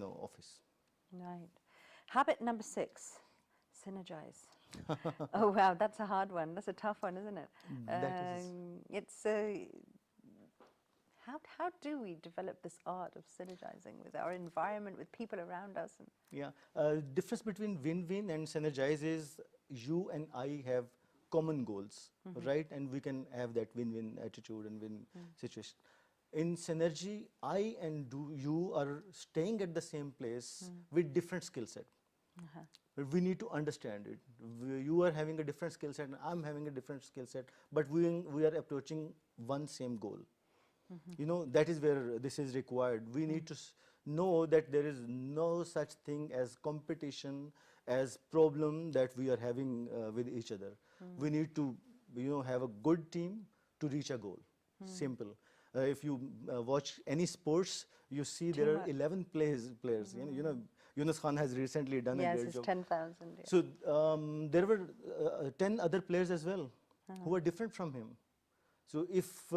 office. Right. Habit number 6, synergize. Oh wow, that's a hard one. That's a tough one, isn't it? That is, It's how do we develop this art of synergizing with our environment, with people around us? And yeah. Difference between win-win and synergize is you and I have common goals, right? And we can have that win-win attitude and win situation. In synergy, I and you are staying at the same place with different skill set. But we need to understand it. You are having a different skill set and I'm having a different skill set, but we are approaching one same goal. That is where this is required. We need to know that there is no such thing as competition, as problem that we are having with each other. We need to have a good team to reach a goal. Simple. If you watch any sports, you see there are 11 players. Yunus Khan has recently done a great yes, job. it's 10,000. Yeah. So there were 10 other players as well who were different from him. So if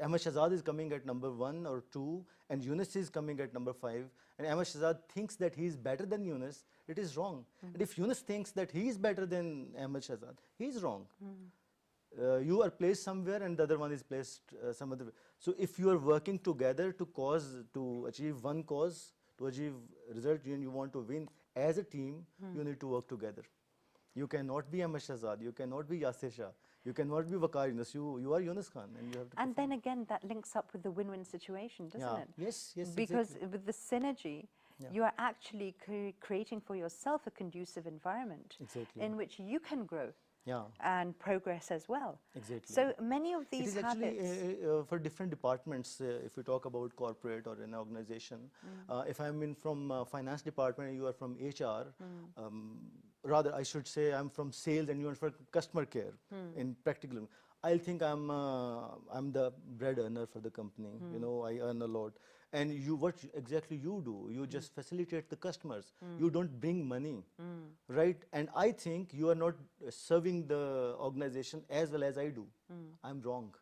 Ahmad Shahzad is coming at number 1 or 2 and Yunus is coming at number 5 and Ahmad Shahzad thinks that he is better than Yunus, it is wrong. And if Yunus thinks that he is better than Ahmad Shahzad, he is wrong. You are placed somewhere and the other one is placed some other way. So if you are working together to achieve one cause, to achieve result, and you want to win as a team, you need to work together. You cannot be Ahmad Shahzad, you cannot be Yasir Shah, you cannot be Waqar Yunus, you are Yunus Khan and you have to And then again, that links up with the win-win situation, doesn't it? Yes, yes, Because exactly. with the synergy, you are actually creating for yourself a conducive environment in which you can grow and progress as well. Exactly. So many of these it is habits. Actually for different departments, if we talk about corporate or an organization, if I'm in from finance department and you are from HR, rather I should say I'm from sales and you are from customer care in practical. I'll think I'm the bread earner for the company. I earn a lot. And what exactly you do? You just facilitate the customers. You don't bring money, right? And I think you are not serving the organization as well as I do. I'm wrong.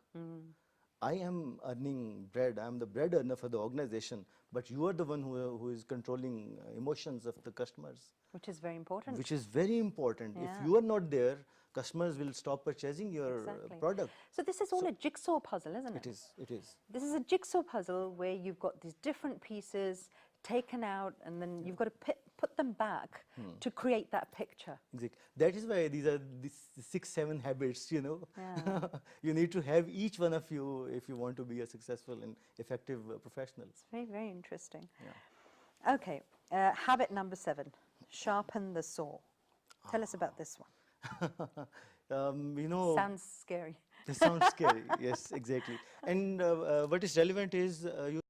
I am earning bread. I'm the bread earner for the organization, but you are the one who is controlling emotions of the customers. Which is very important. Which is very important. Yeah. If you are not there, customers will stop purchasing your product. So this is all a jigsaw puzzle, isn't it? It is, it is. This is a jigsaw puzzle where you've got these different pieces taken out and then you've got to put them back to create that picture. Exactly. That is why these are these 6, 7 habits, You need to have each one of you if you want to be a successful and effective professional. It's very, very interesting. Yeah. Okay, habit number 7, sharpen the saw. Tell us about this one. Sounds scary. It sounds scary, yes, exactly. And what is relevant is you